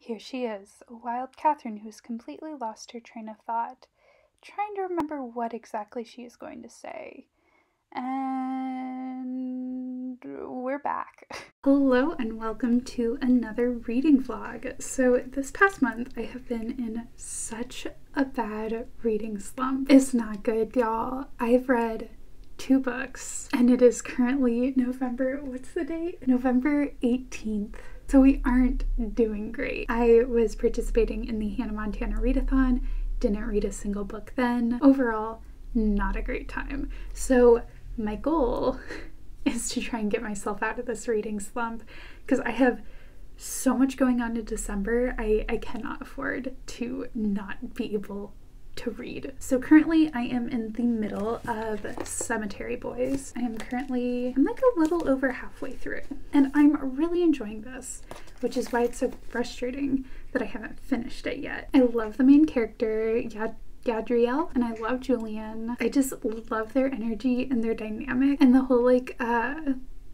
Here she is, a wild Catherine who's completely lost her train of thought, trying to remember what exactly she is going to say. And we're back. Hello and welcome to another reading vlog. So this past month I have been in such a bad reading slump. It's not good, y'all. I've read 2 books and it is currently what's the date? November 18th. So we aren't doing great. I was participating in the Hannah Montana readathon, didn't read a single book then. Overall, not a great time. So my goal is to try and get myself out of this reading slump because I have so much going on in December. I cannot afford to not be able to read. So currently I am in the middle of Cemetery Boys. I'm like a little over halfway through and I'm really enjoying this, which is why it's so frustrating that I haven't finished it yet. I love the main character, Gadriel, and I love Julian. I just love their energy and their dynamic and the whole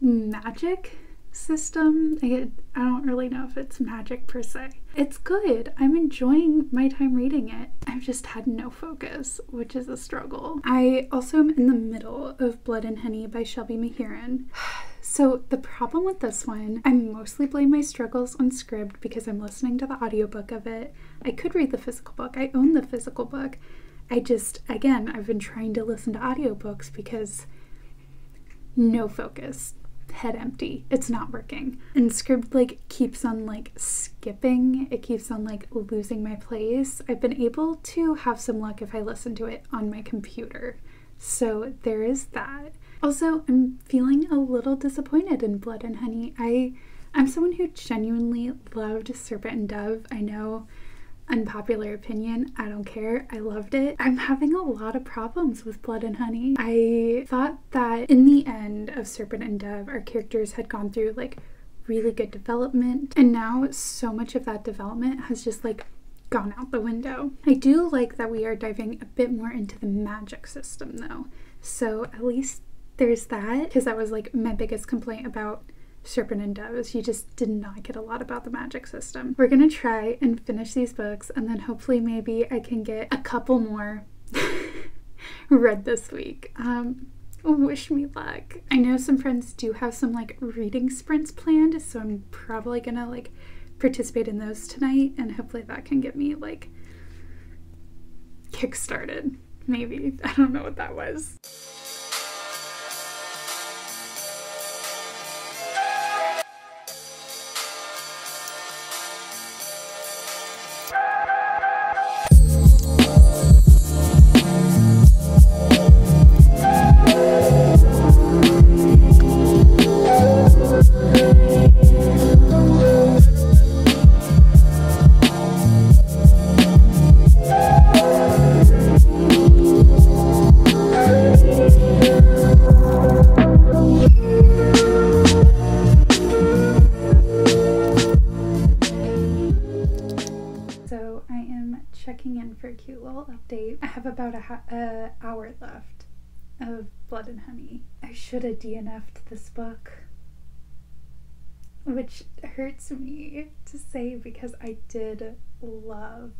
magic system. I don't really know if it's magic per se. It's good. I'm enjoying my time reading it. I've just had no focus, which is a struggle. I also am in the middle of Blood and Honey by Shelby Mahurin. So the problem with this one, I mostly blame my struggles on Scribd because I'm listening to the audiobook of it. I could read the physical book. I own the physical book. Again, I've been trying to listen to audiobooks because no focus. Head empty. It's not working. And Scribd keeps on skipping. It keeps on losing my place. I've been able to have some luck if I listen to it on my computer. So there is that. Also, I'm feeling a little disappointed in Blood and Honey. I'm someone who genuinely loved Serpent and Dove. I know, unpopular opinion, I don't care. I loved it. I'm having a lot of problems with Blood and Honey. I thought that in the end of Serpent and Dove, our characters had gone through really good development, and now so much of that development has just gone out the window. I do like that we are diving a bit more into the magic system though. So at least there's that, because that was my biggest complaint about Serpent and Dove. You just did not get a lot about the magic system. We're gonna try and finish these books and then hopefully maybe I can get a couple more read this week. Wish me luck. I know some friends do have some reading sprints planned, so I'm probably gonna participate in those tonight and hopefully that can get me kick-started. Maybe. I don't know what that was. Update. I have about a hour left of Blood and Honey. I should have DNF'd this book, which hurts me to say because I did love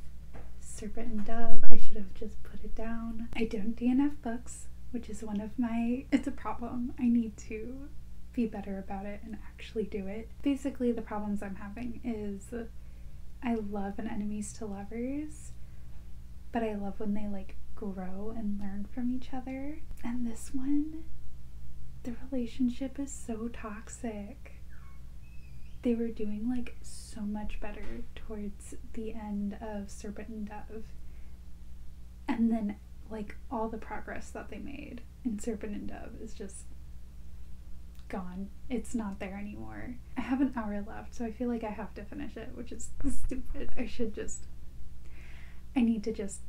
Serpent and Dove. I should have just put it down. I don't DNF books, which is it's a problem. I need to be better about it and actually do it. Basically, the problems I'm having is I love an enemies to lovers, but I love when they grow and learn from each other. And this one, the relationship is so toxic. They were doing so much better towards the end of Serpent and Dove. And then all the progress that they made in Serpent and Dove is just gone. It's not there anymore. I have an hour left, so I feel I have to finish it, which is stupid. I need to just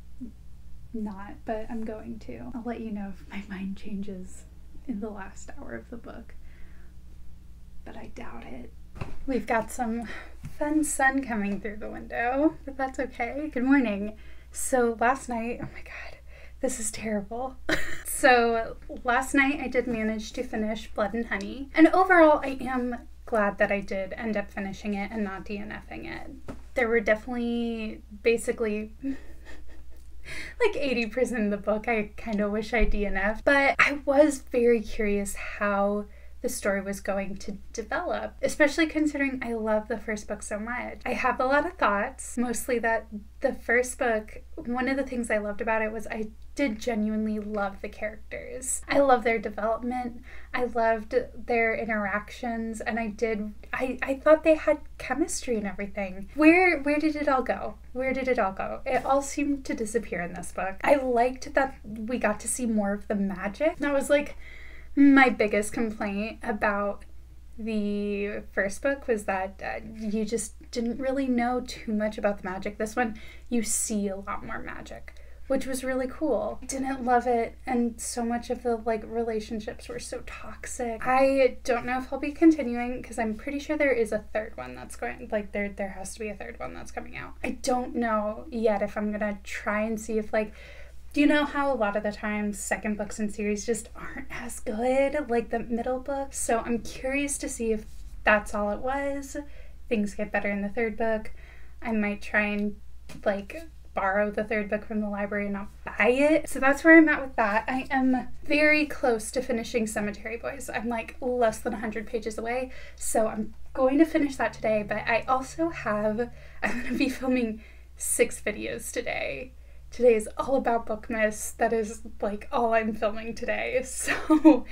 not, but I'm going to. I'll let you know if my mind changes in the last hour of the book, but I doubt it. We've got some fun sun coming through the window, but that's okay. Good morning. So last night, oh my god, this is terrible. So last night I did manage to finish Blood and Honey, and overall I am glad that I did end up finishing it and not DNFing it. There were definitely basically like 80% of the book I kind of wish I DNF'd, but I was very curious how the story was going to develop, especially considering I love the first book so much. I have a lot of thoughts, mostly that the first book, one of the things I loved about it was I did genuinely love the characters. I love their development. I loved their interactions, and I thought they had chemistry and everything. Where did it all go? Where did it all go? It all seemed to disappear in this book. I liked that we got to see more of the magic. That was like my biggest complaint about the first book, was that you just didn't really know too much about the magic. This one, you see a lot more magic, which was really cool. Didn't love it, and so much of the like relationships were so toxic. I don't know if I'll be continuing, because I'm pretty sure there is a third one that's going, like there has to be a third one that's coming out. I don't know yet if I'm gonna try and see if like, do you know how a lot of the times second books in series just aren't as good like the middle books? So I'm curious to see if that's all it was. Things get better in the third book. I might try and like borrow the third book from the library and not buy it. So that's where I'm at with that. I am very close to finishing Cemetery Boys. I'm like less than 100 pages away. So I'm going to finish that today, but I also I'm going to be filming 6 videos today. Today is all about Bookmas. That is like all I'm filming today. So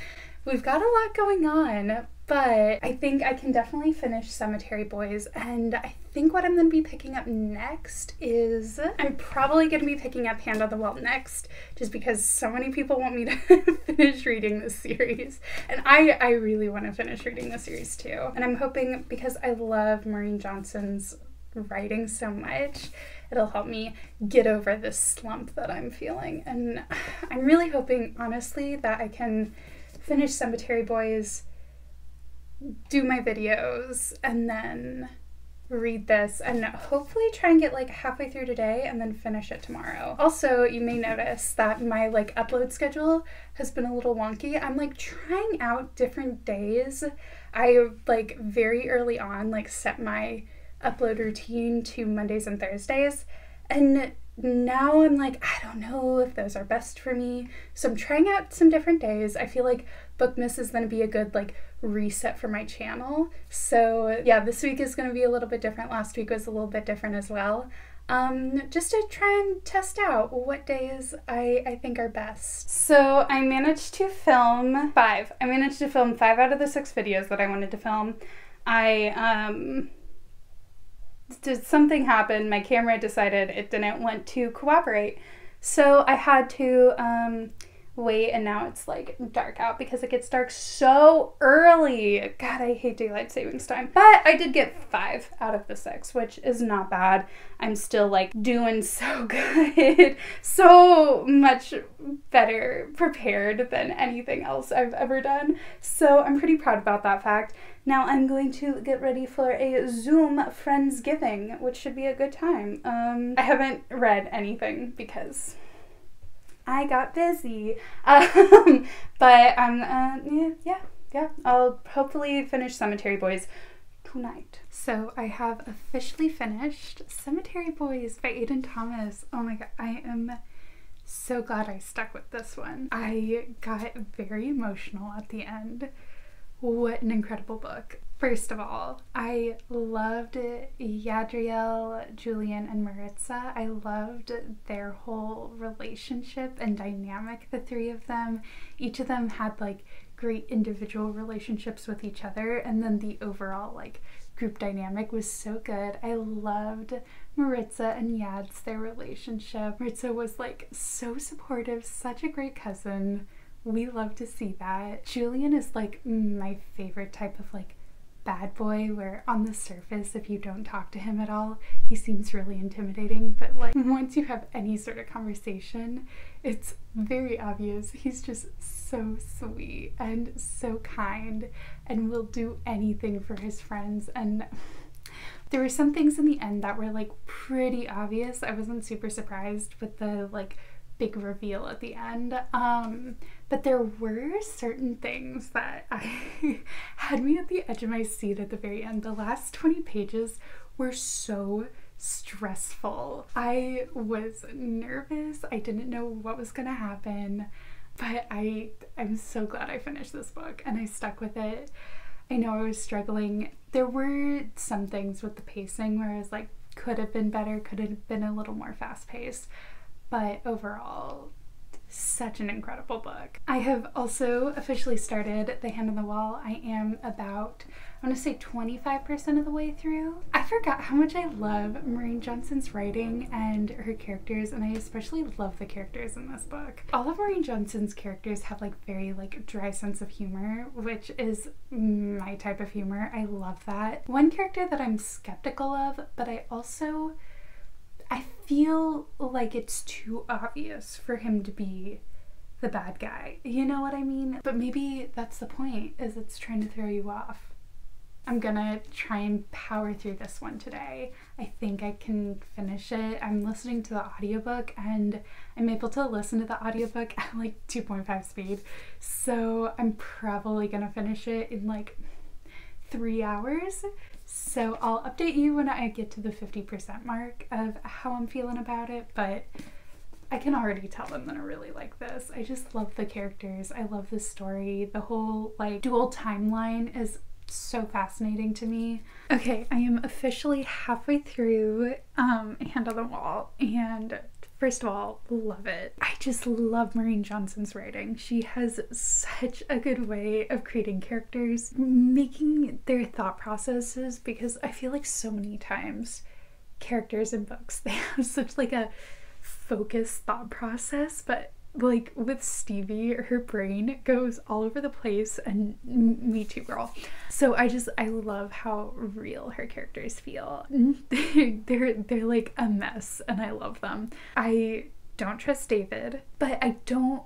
we've got a lot going on, but I think I can definitely finish Cemetery Boys. And I think what I'm going to be picking up next is, I'm probably going to be picking up Hand on the Wall next, just because so many people want me to finish reading this series. And I really want to finish reading this series too. And I'm hoping, because I love Maureen Johnson's writing so much, it'll help me get over this slump that I'm feeling. And I'm really hoping, honestly, that I can finish Cemetery Boys, do my videos, and then read this, and hopefully try and get like halfway through today and then finish it tomorrow. Also, you may notice that my like upload schedule has been a little wonky. I'm like trying out different days. I like very early on like set my upload routine to Mondays and Thursdays, and now I'm like, I don't know if those are best for me, so I'm trying out some different days. I feel like Bookmas is going to be a good like reset for my channel. So yeah, this week is going to be a little bit different. Last week was a little bit different as well, just to try and test out what days I think are best. So I managed to film 5. I managed to film 5 out of the 6 videos that I wanted to film. Did something happen? My camera decided it didn't want to cooperate, so I had to wait, and now it's like dark out because it gets dark so early. God, I hate daylight savings time. But I did get 5 out of the 6, which is not bad. I'm still like doing so good, so much better prepared than anything else I've ever done. So I'm pretty proud about that fact. Now I'm going to get ready for a Zoom Friendsgiving, which should be a good time. I haven't read anything because I got busy. But yeah, I'll hopefully finish Cemetery Boys tonight. So I have officially finished Cemetery Boys by Aiden Thomas. Oh my god, I am so glad I stuck with this one. I got very emotional at the end. What an incredible book. First of all, I loved Yadriel, Julian, and Maritza. I loved their whole relationship and dynamic, the 3 of them. Each of them had like great individual relationships with each other, and then the overall like group dynamic was so good. I loved Maritza and Yad's, their relationship. Maritza was like so supportive, such a great cousin. We love to see that. Julian is like my favorite type of like bad boy, where on the surface, if you don't talk to him at all, he seems really intimidating, but like once you have any sort of conversation, it's very obvious he's just so sweet and so kind and will do anything for his friends. And there were some things in the end that were like pretty obvious. I wasn't super surprised with the like big reveal at the end, but there were certain things that had me at the edge of my seat at the very end. The last 20 pages were so stressful. I was nervous. I didn't know what was gonna happen, but I'm so glad I finished this book and I stuck with it. I know I was struggling. There were some things with the pacing where I was like, could have been better, could have been a little more fast-paced, but overall, such an incredible book. I have also officially started The Hand on the Wall. I am about, I want to say 25% of the way through. I forgot how much I love Maureen Johnson's writing and her characters, and I especially love the characters in this book. All of Maureen Johnson's characters have like very like dry sense of humor, which is my type of humor. I love that. One character that I'm skeptical of, but I feel like it's too obvious for him to be the bad guy. You know what I mean? But maybe that's the point, is it's trying to throw you off. I'm gonna try and power through this one today. I think I can finish it. I'm listening to the audiobook and I'm able to listen to the audiobook at like 2.5 speed. So I'm probably gonna finish it in like 3 hours. So I'll update you when I get to the 50% mark of how I'm feeling about it, but I can already tell them that I really like this. I just love the characters. I love the story. The whole like dual timeline is so fascinating to me. Okay, I am officially halfway through Hand on the Wall, and first of all, love it. I just love Maureen Johnson's writing. She has such a good way of creating characters, making their thought processes, because I feel like so many times characters in books, they have such like a focused thought process, but like with Stevie, her brain goes all over the place, and me too, girl. So I love how real her characters feel. They're like a mess, and I love them. I don't trust David, but I don't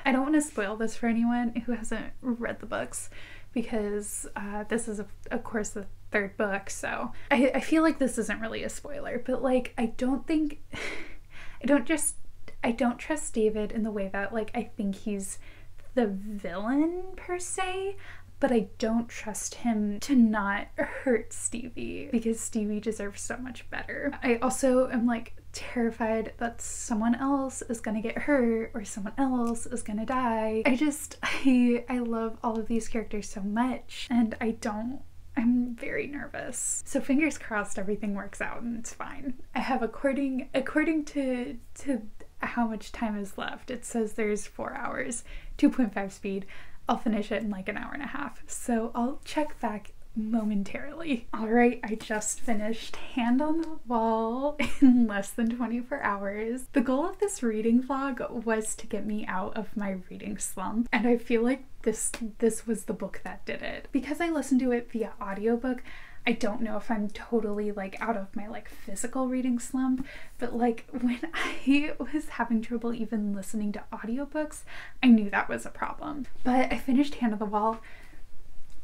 want to spoil this for anyone who hasn't read the books, because this is of course the third book, so I feel like this isn't really a spoiler, but like I don't trust David in the way that like I think he's the villain per se, but I don't trust him to not hurt Stevie, because Stevie deserves so much better. I also am like terrified that someone else is gonna get hurt or someone else is gonna die. I love all of these characters so much, and I'm very nervous. So fingers crossed everything works out and it's fine. I have according to how much time is left, it says there's 4 hours, 2.5 speed. I'll finish it in like an hour and a half. So I'll check back momentarily. All right, I just finished Hand on the Wall in less than 24 hours. The goal of this reading vlog was to get me out of my reading slump, and I feel like this was the book that did it. Because I listened to it via audiobook, I don't know if I'm totally like out of my like physical reading slump, but like when I was having trouble even listening to audiobooks, I knew that was a problem. But I finished Hand on the Wall.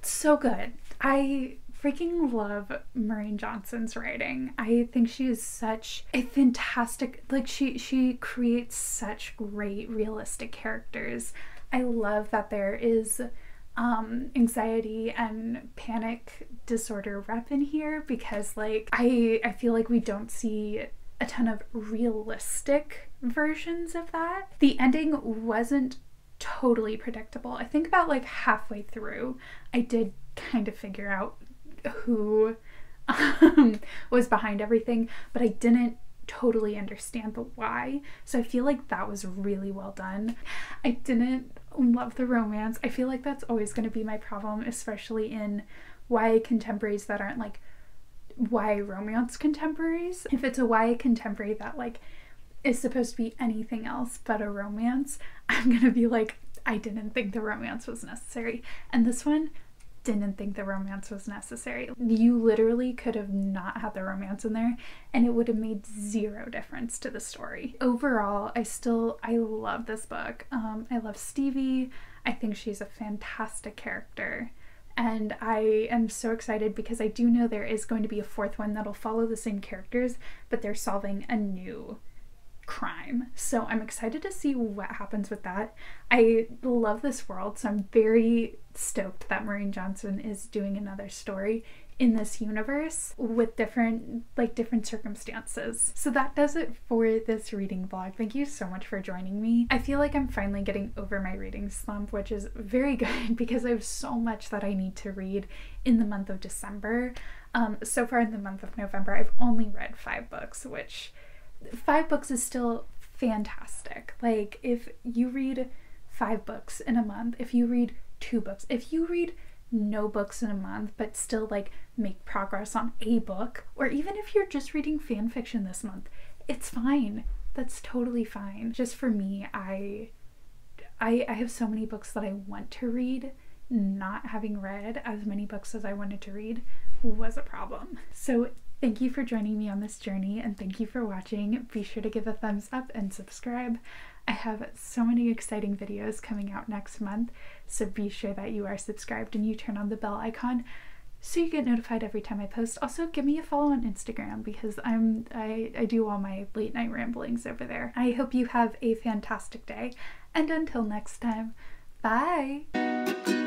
So good. I freaking love Maureen Johnson's writing. I think she is such a fantastic, like she creates such great realistic characters. I love that there is anxiety and panic disorder rep in here, because like I feel like we don't see a ton of realistic versions of that. The ending wasn't totally predictable. I think about like halfway through I did kind of figure out who was behind everything, but I didn't totally understand the why. So I feel like that was really well done. I didn't love the romance. I feel like that's always going to be my problem, especially in YA contemporaries that aren't like YA romance contemporaries. If it's a YA contemporary that like is supposed to be anything else but a romance, I'm gonna be like, I didn't think the romance was necessary. And this one didn't think the romance was necessary. You literally could have not had the romance in there and it would have made zero difference to the story. Overall, I love this book. I love Stevie. I think she's a fantastic character. And I am so excited because I do know there is going to be a fourth one that'll follow the same characters, but they're solving a new crime. So I'm excited to see what happens with that. I love this world, so I'm very stoked that Maureen Johnson is doing another story in this universe with different circumstances. So that does it for this reading vlog. Thank you so much for joining me. I feel like I'm finally getting over my reading slump, which is very good because I have so much that I need to read in the month of December. So far in the month of November, I've only read 5 books, which 5 books is still fantastic. Like, if you read 5 books in a month, if you read 2 books, if you read no books in a month but still like make progress on a book, or even if you're just reading fan fiction this month, it's fine. That's totally fine. Just for me, I have so many books that I want to read. Not having read as many books as I wanted to read was a problem. So thank you for joining me on this journey, and thank you for watching. Be sure to give a thumbs up and subscribe. I have so many exciting videos coming out next month, so be sure that you are subscribed and you turn on the bell icon so you get notified every time I post. Also, give me a follow on Instagram because I do all my late night ramblings over there. I hope you have a fantastic day, and until next time, bye!